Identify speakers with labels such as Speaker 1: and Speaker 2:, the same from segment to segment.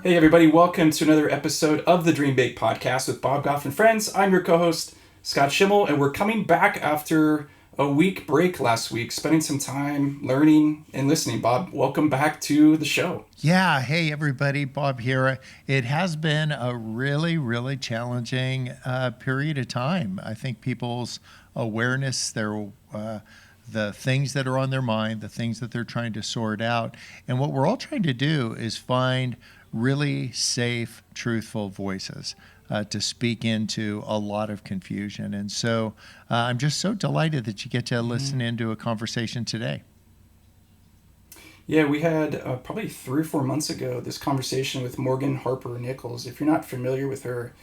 Speaker 1: Hey, everybody, welcome to another episode of the Dream Big podcast with Bob Goff and friends. I'm your co host, Scott Schimmel, and we're coming back after a week break last week, spending some time learning and listening. Bob, welcome back to the show.
Speaker 2: Yeah, hey everybody, Bob here. It has been a really challenging period of time. I think people's awareness, the things that are on their mind, the things that they're trying to sort out, and what we're all trying to do is find really safe, truthful voices to speak into a lot of confusion. And so I'm just so delighted that you get to listen into a conversation today.
Speaker 1: Yeah, we had probably 3 or 4 months ago this conversation with Harper Nichols. If you're not familiar with her,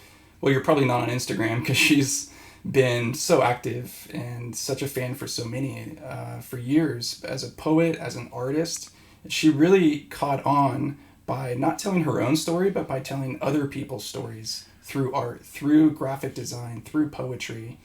Speaker 1: well, you're probably not on Instagram because she's been so active and such a fan for so many for years as a poet, as an artist. She really caught on by not telling her own story, but by telling other people's stories through art, through graphic design, through poetry.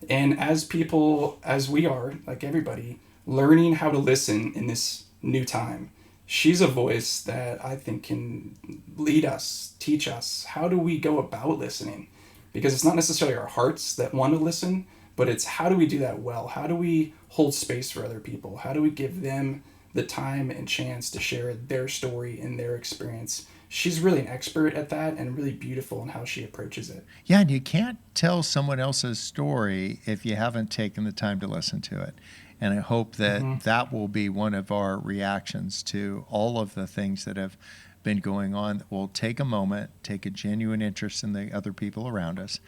Speaker 1: And as people, as we are, like everybody, learning how to listen in this new time, she's a voice that I think can lead us, teach us. How do we go about listening? Because it's not necessarily our hearts that want to listen, but it's how do we do that well? How do we hold space for other people? How do we give them the time and chance to share their story and their experience? She's really an expert at that and really beautiful in how she approaches it.
Speaker 2: Yeah, and you can't tell someone else's story if you haven't taken the time to listen to it. And I hope that that will be one of our reactions to all of the things that have been going on. We'll take a moment, take a genuine interest in the other people around us,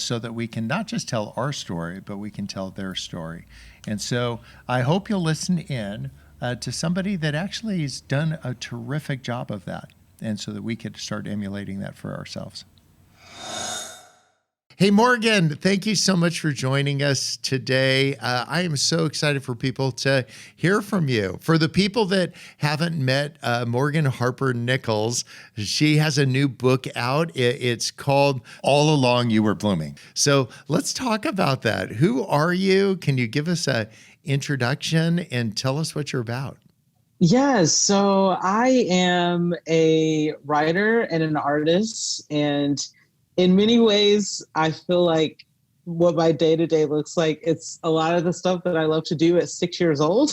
Speaker 2: so that we can not just tell our story, but we can tell their story. And so I hope you'll listen in to somebody that actually has done a terrific job of that, and so that we could start emulating that for ourselves. Hey, Morgan, thank you so much for joining us today. I am so excited for people to hear from you. For the people that haven't met Morgan Harper Nichols, she has a new book out. It's called All Along You Were Blooming. So let's talk about that. Who are you? Can you give us an introduction and tell us what you're about?
Speaker 3: Yes, so I am a writer and an artist, and in many ways, I feel like what my day to day looks like. It's a lot of the stuff that I love to do at 6 years old.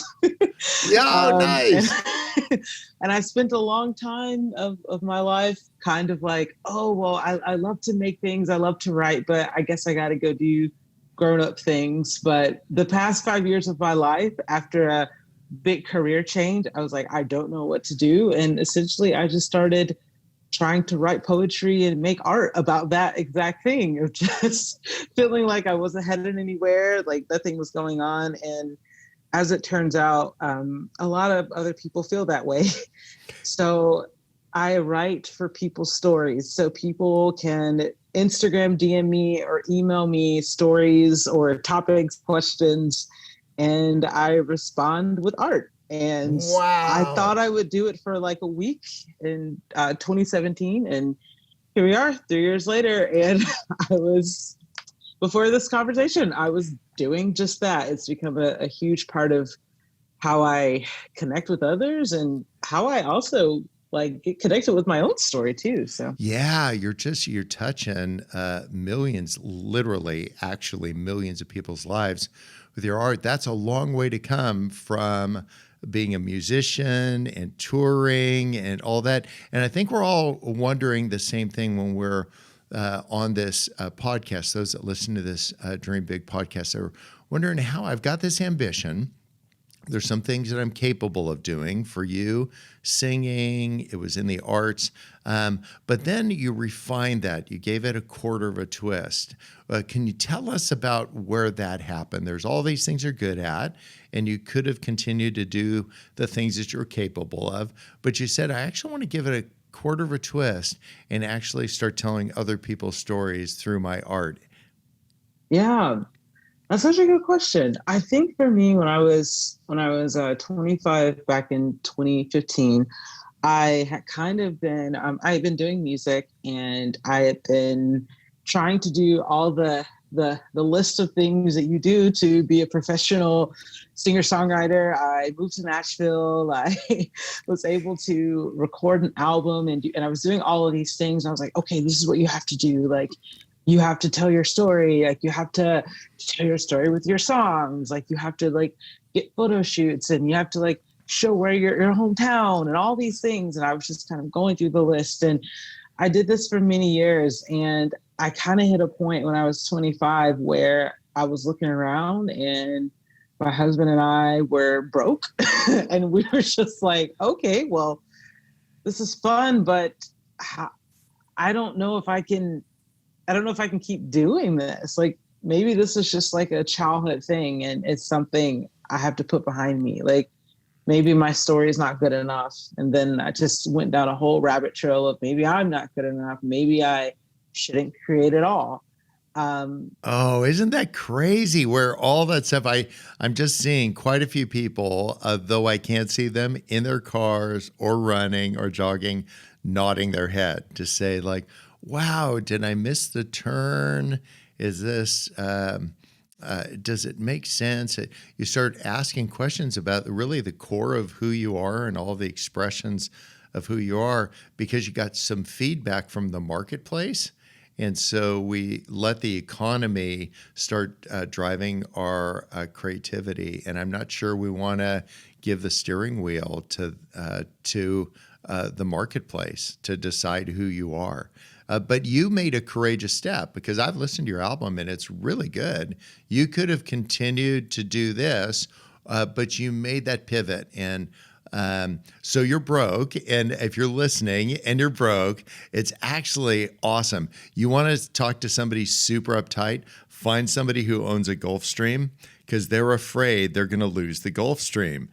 Speaker 2: Yeah, nice.
Speaker 3: And I spent a long time of my life kind of like, oh, well, I love to make things. I love to write, but I guess I got to go do grown up things. But the past 5 years of my life, after a big career change, I was like, I don't know what to do. And essentially, I just started trying to write poetry and make art about that exact thing of just feeling like I wasn't headed anywhere, like nothing was going on. And as it turns out, a lot of other people feel that way. So I write for people's stories. So people can Instagram DM me or email me stories or topics, questions, and I respond with art. And I
Speaker 2: Wow.
Speaker 3: thought I would do it for like a week in 2017. And here we are 3 years later. And before this conversation, I was doing just that. It's become a huge part of how I connect with others and how I also like get connected with my own story too. So
Speaker 2: Yeah, you're touching millions, literally, actually millions of people's lives with your art. That's a long way to come from being a musician and touring and all that. And I think we're all wondering the same thing when we're on this podcast. Those that listen to this Dream Big podcast are wondering how I've got this ambition. There's some things that I'm capable of doing. For you, singing, it was in the arts. But then you refined that. You gave it a quarter of a twist. Can you tell us about where that happened? There's all these things you're good at, and you could have continued to do the things that you're capable of. But you said, I actually want to give it a quarter of a twist and actually start telling other people's stories through my art.
Speaker 3: yeah, that's such a good question. I think for me, when I was 25 back in 2015, I had kind of been I had been doing music, and I had been trying to do all the the list of things that you do to be a professional singer-songwriter. I moved to Nashville. I was able to record an album, and I was doing all of these things. I was like, okay, this is what you have to do. Like, you have to tell your story. Like, you have to tell your story with your songs. Like, you have to like get photo shoots, and you have to like show where your hometown and all these things. And I was just kind of going through the list, and I did this for many years. And I kind of hit a point when I was 25 where I was looking around, and my husband and I were broke and we were just like, okay, well, this is fun, but I don't know if I can keep doing this. Like, maybe this is just like a childhood thing, and it's something I have to put behind me. Like, maybe my story is not good enough. And then I just went down a whole rabbit trail of maybe I'm not good enough. Maybe I shouldn't create at all.
Speaker 2: Oh, isn't that crazy? Where all that stuff, I'm just seeing quite a few people, though I can't see them in their cars or running or jogging, nodding their head to say like, wow, did I miss the turn? Is this, does it make sense? You start asking questions about really the core of who you are and all the expressions of who you are, because you got some feedback from the marketplace. And so we let the economy start driving our creativity. And I'm not sure we want to give the steering wheel to the marketplace to decide who you are. But you made a courageous step, because I've listened to your album and it's really good. You could have continued to do this, but you made that pivot. And so you're broke, and if you're listening and you're broke, it's actually awesome. You want to talk to somebody super uptight, find somebody who owns a Gulfstream, because they're afraid they're going to lose the Gulfstream.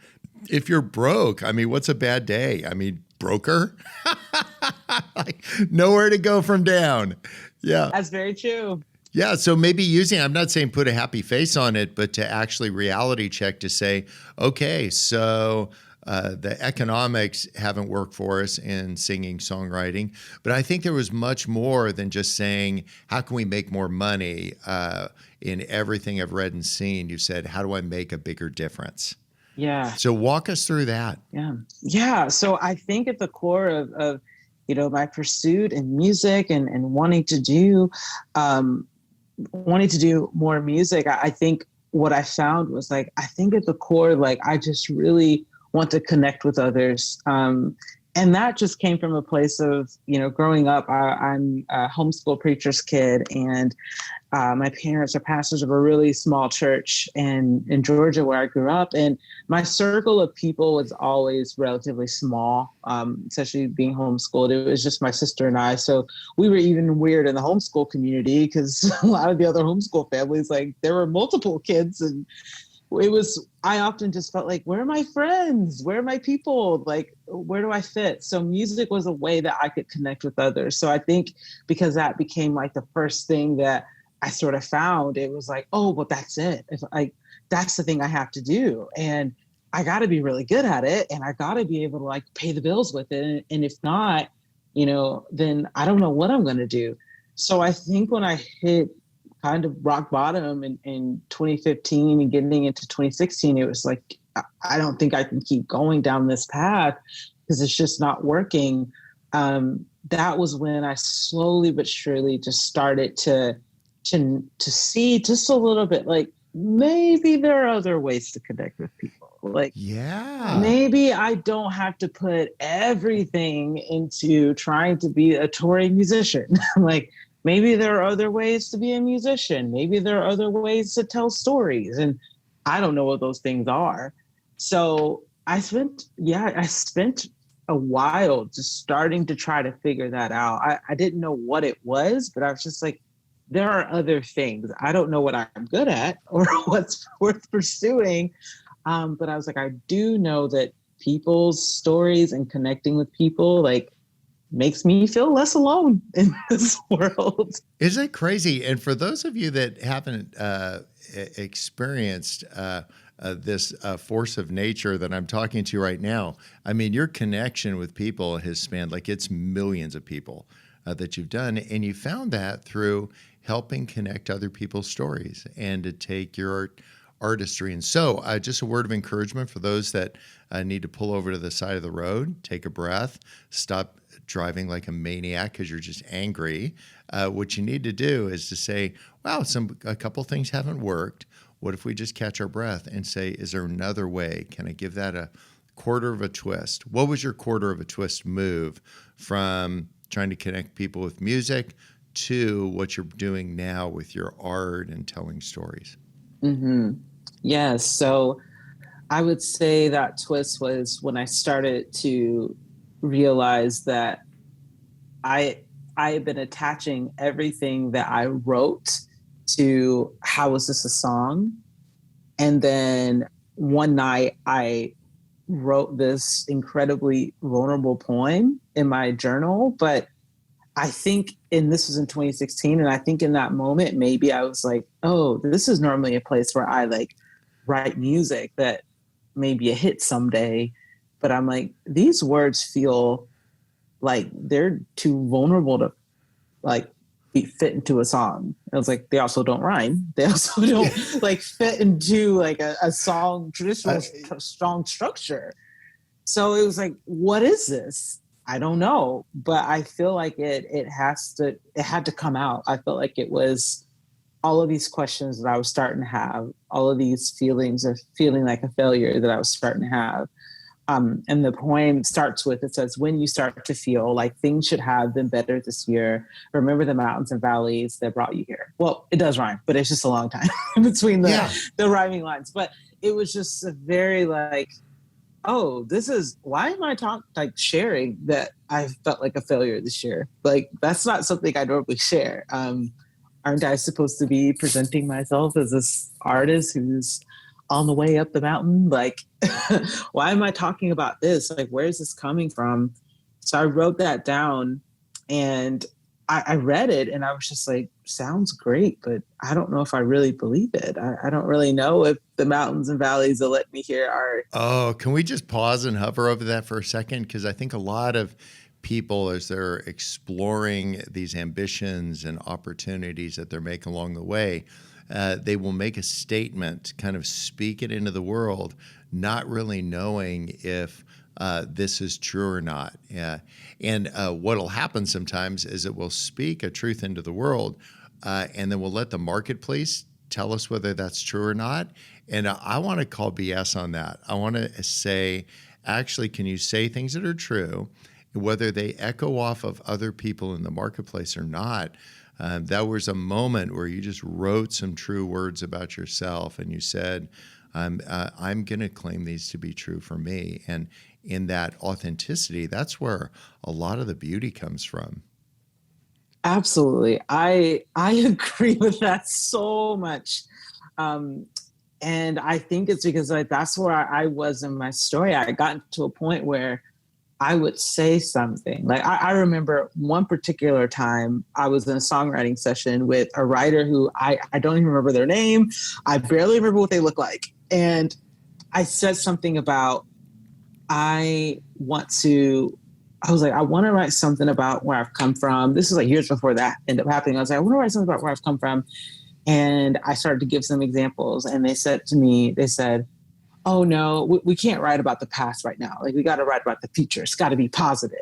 Speaker 2: If you're broke, I mean, what's a bad day? I mean, broker? Like, nowhere to go from down. Yeah.
Speaker 3: That's very true.
Speaker 2: Yeah, so maybe I'm not saying put a happy face on it, but to actually reality check to say, okay, so the economics haven't worked for us in singing, songwriting, but I think there was much more than just saying, how can we make more money? In everything I've read and seen, you said, how do I make a bigger difference?
Speaker 3: Yeah.
Speaker 2: So walk us through that.
Speaker 3: Yeah. Yeah. So I think at the core of my pursuit in music and wanting to do more music, I think what I found was like, I think at the core, like, I just really want to connect with others. And that just came from a place of, growing up, I'm a homeschool preacher's kid, and my parents are pastors of a really small church in Georgia where I grew up. And my circle of people was always relatively small, especially being homeschooled. It was just my sister and I. So we were even weird in the homeschool community, because a lot of the other homeschool families, like, there were multiple kids, and I often just felt like, where are my friends? Where are my people? Like, where do I fit? So music was a way that I could connect with others. So I think because that became like the first thing that I sort of found, it was like, oh, well, that's it. That's the thing I have to do. And I got to be really good at it. And I got to be able to like pay the bills with it. And if not, then I don't know what I'm going to do. So I think when I hit kind of rock bottom in 2015 and getting into 2016, it was like, I don't think I can keep going down this path because it's just not working. That was when I slowly but surely just started to see just a little bit, like, maybe there are other ways to connect with people. Like,
Speaker 2: yeah,
Speaker 3: maybe I don't have to put everything into trying to be a touring musician. Like, maybe there are other ways to be a musician. Maybe there are other ways to tell stories. And I don't know what those things are. So I spent a while just starting to try to figure that out. I didn't know what it was, but I was just like, there are other things. I don't know what I'm good at or what's worth pursuing. But I was like, I do know that people's stories and connecting with people, like, makes me feel less alone in this world.
Speaker 2: Isn't it crazy? And for those of you that haven't experienced this force of nature that I'm talking to right now, I mean, your connection with people has spanned, like, it's millions of people that you've done. And you found that through helping connect other people's stories and to take your artistry. And so, just a word of encouragement for those that need to pull over to the side of the road, take a breath, stop driving like a maniac because you're just angry. What you need to do is to say, wow, a couple things haven't worked. What if we just catch our breath and say, is there another way? Can I give that a quarter of a twist? What was your quarter of a twist move from trying to connect people with music to what you're doing now with your art and telling stories?
Speaker 3: Mm-hmm. Yes. So I would say that twist was when I started to realize that I had been attaching everything that I wrote to how was this a song? And then one night I wrote this incredibly vulnerable poem in my journal, but I think, and this was in 2016, and I think in that moment, maybe I was like, oh, this is normally a place where I like write music that maybe a hit someday. But I'm like, these words feel like they're too vulnerable to like be fit into a song. I was like, they also don't rhyme. They also don't like fit into like a song, traditional strong structure. So it was like, what is this? I don't know, but I feel like it had to come out. I felt like it was all of these questions that I was starting to have, all of these feelings of feeling like a failure that I was starting to have. And the poem starts with, it says, when you start to feel like things should have been better this year, remember the mountains and valleys that brought you here. Well, it does rhyme, but it's just a long time between the rhyming lines. But it was just a very like, oh, why am I sharing that I felt like a failure this year? Like, that's not something I normally share. Aren't I supposed to be presenting myself as this artist who's on the way up the mountain? Like, why am I talking about this? Like, where is this coming from? So I wrote that down and I read it and I was just like, sounds great, but I don't know if I really believe it. I don't really know if the mountains and valleys that let me here are.
Speaker 2: Oh, can we just pause and hover over that for a second? Because I think a lot of people, as they're exploring these ambitions and opportunities that they're making along the way, they will make a statement, kind of speak it into the world, not really knowing if this is true or not. And what will happen sometimes is it will speak a truth into the world, and then we'll let the marketplace tell us whether that's true or not. And I want to call BS on that. I want to say, actually, can you say things that are true, whether they echo off of other people in the marketplace or not? That was a moment where you just wrote some true words about yourself and you said, I'm going to claim these to be true for me. And in that authenticity, that's where a lot of the beauty comes from.
Speaker 3: Absolutely. I agree with that so much. And I think it's because like that's where I was in my story. I got to a point where I would say something. Like I remember one particular time I was in a songwriting session with a writer who I don't even remember their name. I barely remember what they look like. And I said something about, I want to write something about where I've come from. This is like years before that ended up happening. I was like, I want to write something about where I've come from. And I started to give some examples. And they said to me, oh no, we can't write about the past right now. Like we got to write about the future. It's got to be positive.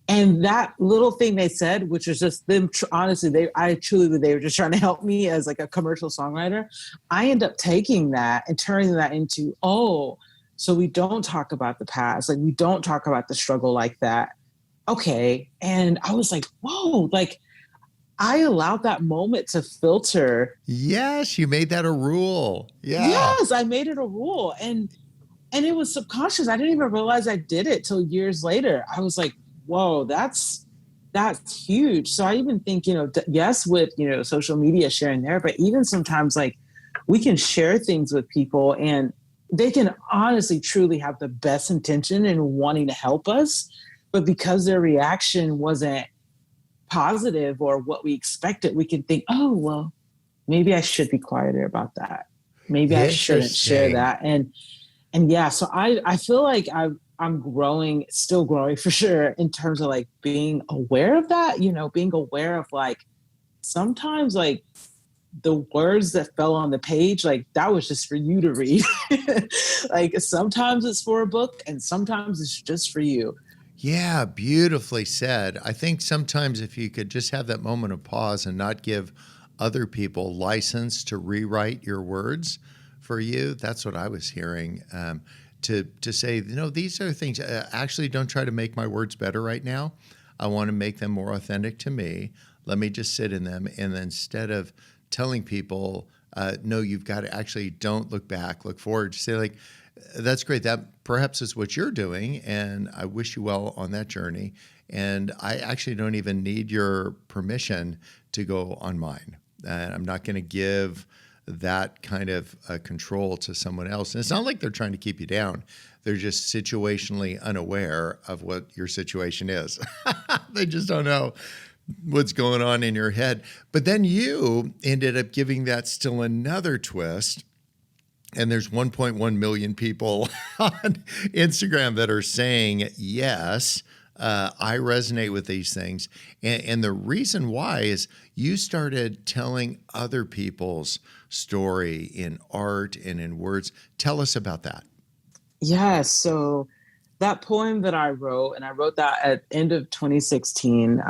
Speaker 3: And that little thing they said, which was just them, honestly, I truly believe they were just trying to help me as like a commercial songwriter. I end up taking that and turning that into, oh, so we don't talk about the past. Like we don't talk about the struggle like that. Okay. And I was like, whoa, like I allowed that moment to filter.
Speaker 2: Yes, you made that a rule. Yeah.
Speaker 3: Yes, I made it a rule. And it was subconscious. I didn't even realize I did it till years later. I was like, whoa, that's huge. So I even think, yes, with, social media sharing there, but even sometimes like we can share things with people and they can honestly, truly have the best intention in wanting to help us. But because their reaction wasn't positive or what we expected, we can think, oh, well, maybe I should be quieter about that. Maybe I shouldn't share that. And yeah, so I feel like I'm growing, still growing for sure in terms of like being aware of that, being aware of like sometimes like the words that fell on the page, like that was just for you to read. Like sometimes it's for a book and sometimes it's just for you.
Speaker 2: Yeah, beautifully said. I think sometimes if you could just have that moment of pause and not give other people license to rewrite your words for you, that's what I was hearing. To say, these are things, actually don't try to make my words better right now. I want to make them more authentic to me. Let me just sit in them. And then instead of telling people, no, you've got to actually don't look back, look forward, just say like, that's great. That perhaps is what you're doing. And I wish you well on that journey. And I actually don't even need your permission to go on mine. And I'm not going to give that kind of control to someone else. And it's not like they're trying to keep you down. They're just situationally unaware of what your situation is. They just don't know what's going on in your head. But then you ended up giving that still another twist. And there's 1.1 million people on Instagram that are saying, yes, I resonate with these things. And the reason why is you started telling other people's story in art and in words. Tell us about that.
Speaker 3: Yeah, so that poem that I wrote, and I wrote that at end of 2016,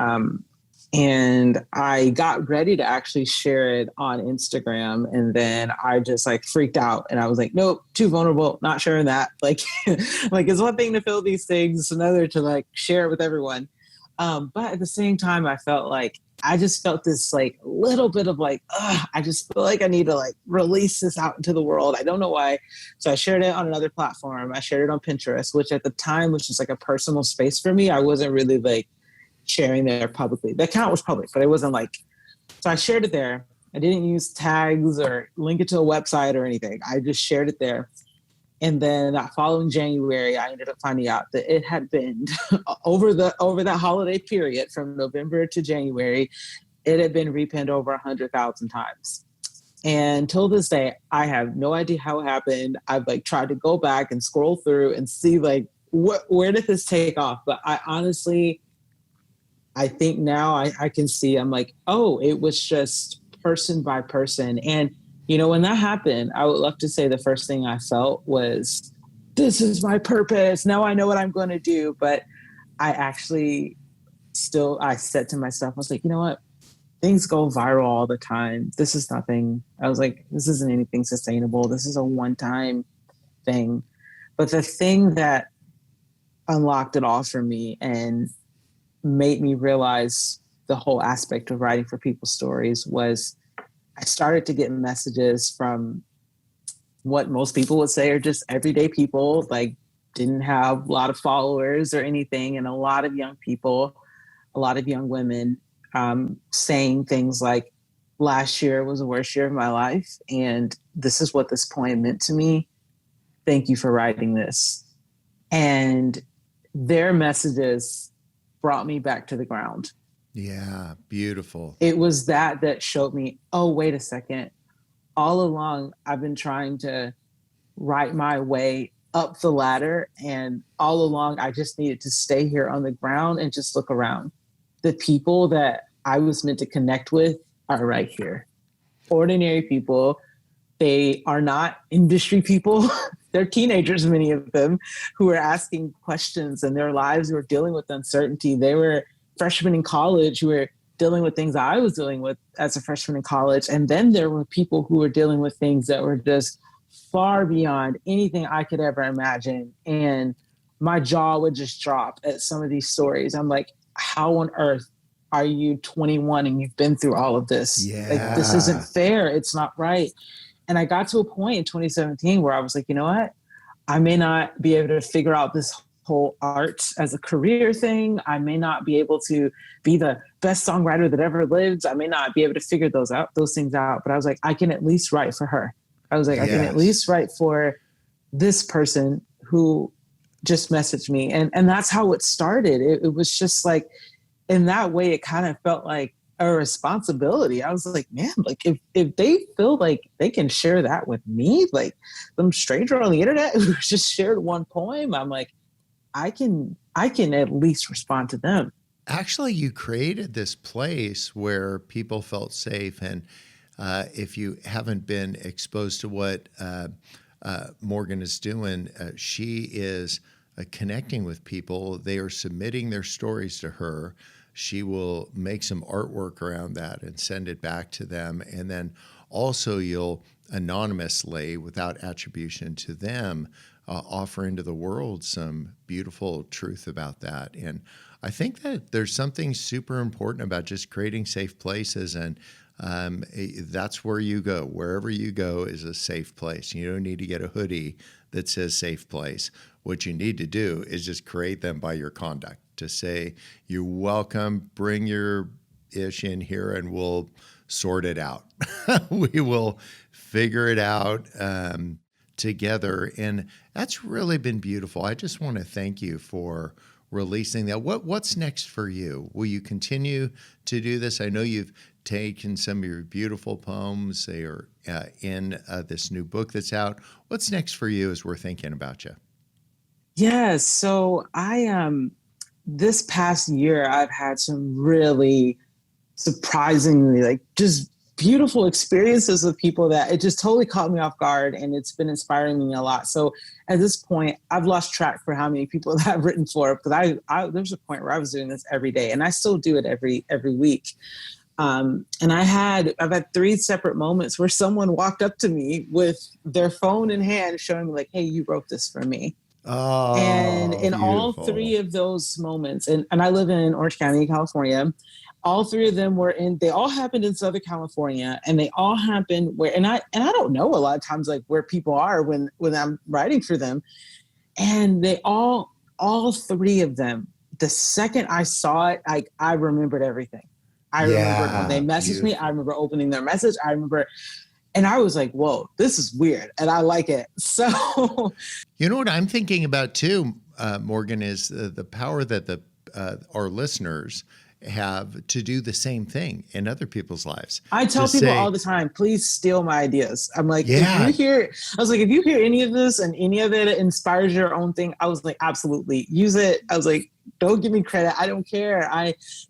Speaker 3: and I got ready to actually share it on Instagram, and then I just like freaked out, and I was like, nope, too vulnerable, not sharing that. Like, like it's one thing to feel these things, it's another to like share it with everyone. But at the same time, I felt like I just felt this like little bit of like, I just feel like I need to like release this out into the world. I don't know why. So I shared it on another platform. I shared it on Pinterest, which at the time was just like a personal space for me. I wasn't really like sharing there publicly. The account was public, but it wasn't like, so I shared it there. I didn't use tags or link it to a website or anything. I just shared it there. And then that following January, I ended up finding out that it had been over that holiday period from November to January, it had been repinned over 100,000 times. And till this day, I have no idea how it happened. I've like tried to go back and scroll through and see like where did this take off? But I honestly, I think now I can see, I'm like, oh, it was just person by person. And when that happened, I would love to say the first thing I felt was, this is my purpose. Now I know what I'm going to do. But I actually I said to myself, I was like, you know what? Things go viral all the time. This is nothing. I was like, this isn't anything sustainable. This is a one-time thing. But the thing that unlocked it all for me and made me realize the whole aspect of writing for people's stories was I started to get messages from what most people would say are just everyday people, like didn't have a lot of followers or anything. And a lot of young people, a lot of young women saying things like, last year was the worst year of my life. And this is what this poem meant to me. Thank you for writing this. And their messages brought me back to the ground.
Speaker 2: Yeah, beautiful.
Speaker 3: It was that showed me, oh, wait a second. All along, I've been trying to write my way up the ladder. And all along, I just needed to stay here on the ground and just look around. The people that I was meant to connect with are right here. Ordinary people. They are not industry people. They're teenagers, many of them, who are asking questions and their lives were dealing with uncertainty. They were freshmen in college who were dealing with things I was dealing with as a freshman in college. And then there were people who were dealing with things that were just far beyond anything I could ever imagine. And my jaw would just drop at some of these stories. I'm like, how on earth are you 21 and you've been through all of this?
Speaker 2: Yeah.
Speaker 3: Like, this isn't fair. It's not right. And I got to a point in 2017 where I was like, you know what? I may not be able to figure out this whole art as a career thing. I may not be able to be the best songwriter that ever lived. I may not be able to figure those things out. But I was like, I can at least write for her. I was like, I can at least write for this person who just messaged me. And that's how it started. It was just like, in that way, it kind of felt like a responsibility. I was like, man, like if they feel like they can share that with me, like some stranger on the internet who just shared one poem, I'm like, I can at least respond to them.
Speaker 2: Actually, you created this place where people felt safe. And if you haven't been exposed to what Morgan is doing, she is connecting with people. They are submitting their stories to her. She will make some artwork around that and send it back to them. And then also, you'll anonymously, without attribution to them, offer into the world some beautiful truth about that. And I think that there's something super important about just creating safe places, and that's where you go. Wherever you go is a safe place. You don't need to get a hoodie that says safe place. What you need to do is just create them by your conduct, to say, you're welcome, bring your ish in here and we'll sort it out. We will figure it out together. And that's really been beautiful. I just want to thank you for releasing that. What's next for you? Will you continue to do this? I know you've taken some of your beautiful poems. They are in this new book that's out. What's next for you as we're thinking about you?
Speaker 3: Yes. So this past year, I've had some really surprisingly, like, just beautiful experiences with people that it just totally caught me off guard, and it's been inspiring me a lot. So at this point, I've lost track for how many people that I've written for, because I there's a point where I was doing this every day, and I still do it every week. And I've had 3 separate moments where someone walked up to me with their phone in hand, showing me like, "Hey, you wrote this for me." And
Speaker 2: Oh,
Speaker 3: in all
Speaker 2: beautiful.
Speaker 3: 3 of those moments, and I live in Orange County, California, all 3 of them they all happened in Southern California, and they all happened where, and I don't know a lot of times, like, where people are when I'm writing for them. And they all 3 of them, the second I saw it, I remembered everything. I remembered when they
Speaker 2: Yeah,
Speaker 3: messaged me. I
Speaker 2: beautiful.
Speaker 3: remember opening their message. I remember, and I was like, whoa, this is weird. And I like it. So
Speaker 2: You know what I'm thinking about too, Morgan, is the power that our listeners have to do the same thing in other people's lives.
Speaker 3: I
Speaker 2: To
Speaker 3: tell people all
Speaker 2: say,
Speaker 3: the time, please steal my ideas. I'm like, if
Speaker 2: yeah,
Speaker 3: you hear any of this and any of it inspires your own thing, I was like, absolutely use it. I was like, don't give me credit. I don't care.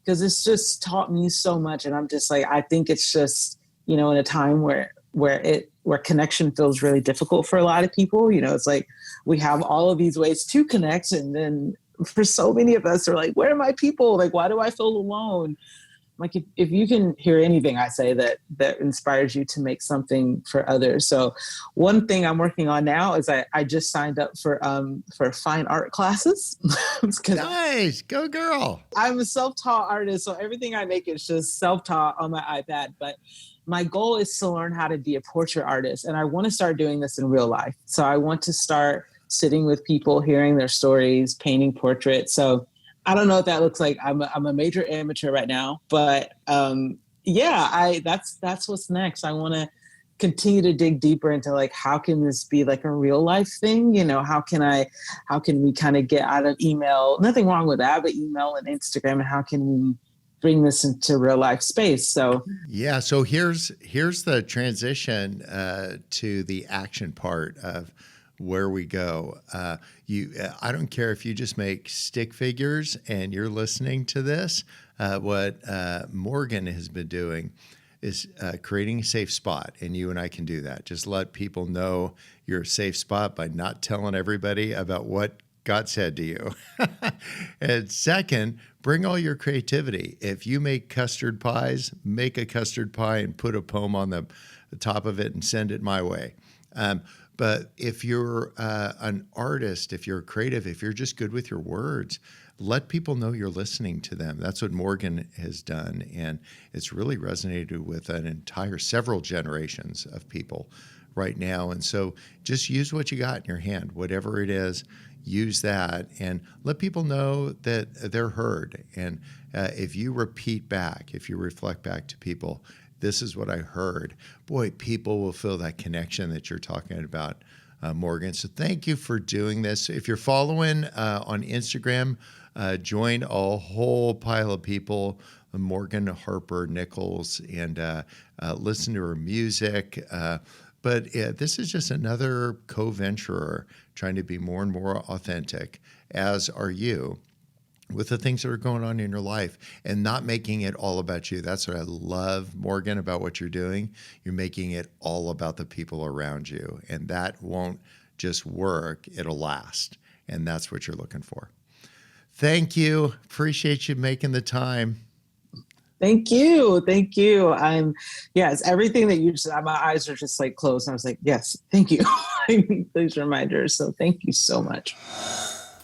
Speaker 3: Because it's just taught me so much. And I'm just like, I think it's just, in a time where connection feels really difficult for a lot of people. It's like we have all of these ways to connect, and then for so many of us are like, where are my people? Like, why do I feel alone? Like, if you can hear anything I say that inspires you to make something for others. So one thing I'm working on now is I just signed up for fine art classes.
Speaker 2: nice, go girl.
Speaker 3: I'm a self-taught artist, so everything I make is just self-taught on my iPad. But my goal is to learn how to be a portrait artist, and I want to start doing this in real life. So I want to start sitting with people, hearing their stories, painting portraits. So I don't know what that looks like. I'm a major amateur right now, but that's what's next. I want to continue to dig deeper into, like, how can this be like a real life thing? How can we kind of get out of email? Nothing wrong with that, but email and Instagram, and how can we bring this into real life space? So
Speaker 2: Yeah, so here's the transition to the action part of where we go. I don't care if you just make stick figures and you're listening to this. What Morgan has been doing is creating a safe spot, and you and I can do that. Just let people know you're a safe spot by not telling everybody about what God said to you. And second, bring all your creativity. If you make custard pies, make a custard pie and put a poem on the top of it and send it my way. But if you're an artist, if you're creative, if you're just good with your words, let people know you're listening to them. That's what Morgan has done. And it's really resonated with several generations of people right now. And so just use what you got in your hand, whatever it is, use that and let people know that they're heard. And if you repeat back, if you reflect back to people, this is what I heard, boy, people will feel that connection that you're talking about, Morgan. So thank you for doing this. If you're following on Instagram, join a whole pile of people, Morgan, Harper, Nichols, and listen to her music. But this is just another co-venturer trying to be more and more authentic, as are you. with the things that are going on in your life and not making it all about you. That's what I love, Morgan, about what you're doing. You're making it all about the people around you, and that won't just work, it'll last. And that's what you're looking for. Thank you. Appreciate you making the time.
Speaker 3: Thank you. Thank you. Yes, everything that you just, my eyes are just like closed. And I was like, yes, thank you. I need these reminders. So thank you so much.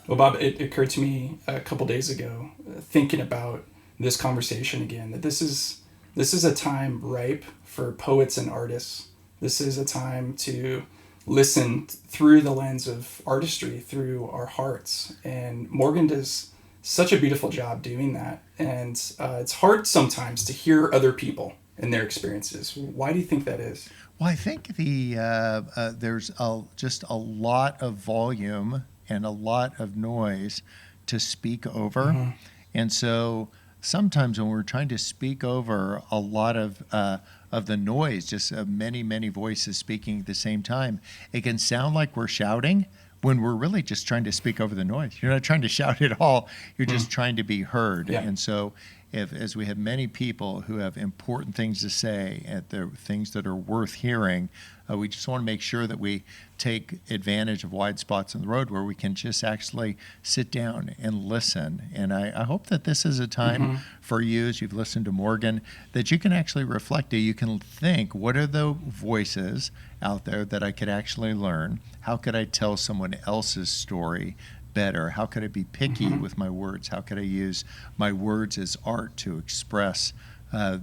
Speaker 1: Well, Bob, it occurred to me a couple days ago, thinking about this conversation again, that this is a time ripe for poets and artists. This is a time to listen through the lens of artistry, through our hearts. And Morgan does such a beautiful job doing that. And it's hard sometimes to hear other people and their experiences. Why do you think that is?
Speaker 2: Well, I think there's just a lot of volume and a lot of noise to speak over. Mm-hmm. And so sometimes when we're trying to speak over a lot of the noise, just many, many voices speaking at the same time, it can sound like we're shouting when we're really just trying to speak over the noise. You're not trying to shout at all. You're just trying to be heard. Yeah. And so as we have many people who have important things to say, and the things that are worth hearing, we just want to make sure that we take advantage of wide spots in the road where we can just actually sit down and listen. And I hope that this is a time for you, as you've listened to Morgan, that you can actually reflect. You can think, what are the voices out there that I could actually learn? How could I tell someone else's story better? How could I be picky with my words? How could I use my words as art to express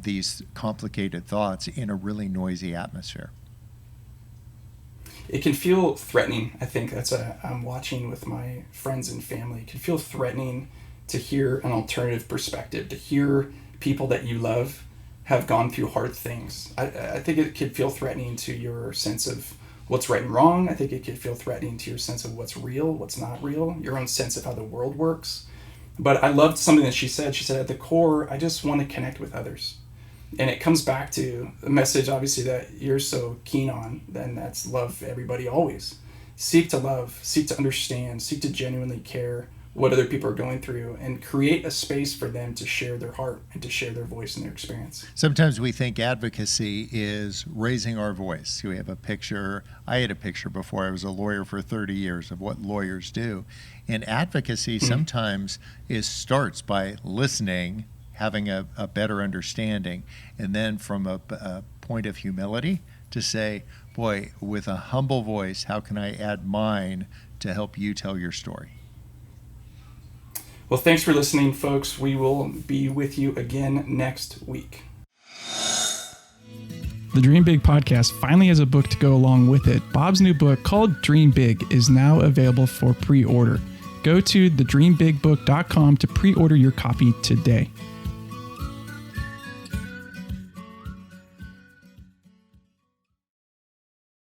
Speaker 2: these complicated thoughts in a really noisy atmosphere?
Speaker 1: It can feel threatening. I think I'm watching with my friends and family. It can feel threatening to hear an alternative perspective, to hear people that you love have gone through hard things. I think it could feel threatening to your sense of what's right and wrong. I think it could feel threatening to your sense of what's real, what's not real, your own sense of how the world works. But I loved something that she said. She said, at the core, I just want to connect with others. And it comes back to a message, obviously, that you're so keen on, and that's love everybody always. Seek to love, seek to understand, seek to genuinely care what other people are going through, and create a space for them to share their heart and to share their voice and their experience.
Speaker 2: Sometimes we think advocacy is raising our voice. We have a picture. I had a picture before I was a lawyer for 30 years of what lawyers do. And advocacy sometimes starts by listening, having a better understanding, and then from a point of humility to say, boy, with a humble voice, how can I add mine to help you tell your story?
Speaker 1: Well, thanks for listening, folks. We will be with you again next week.
Speaker 4: The Dream Big podcast finally has a book to go along with it. Bob's new book, called Dream Big, is now available for pre-order. Go to thedreambigbook.com to pre-order your copy today.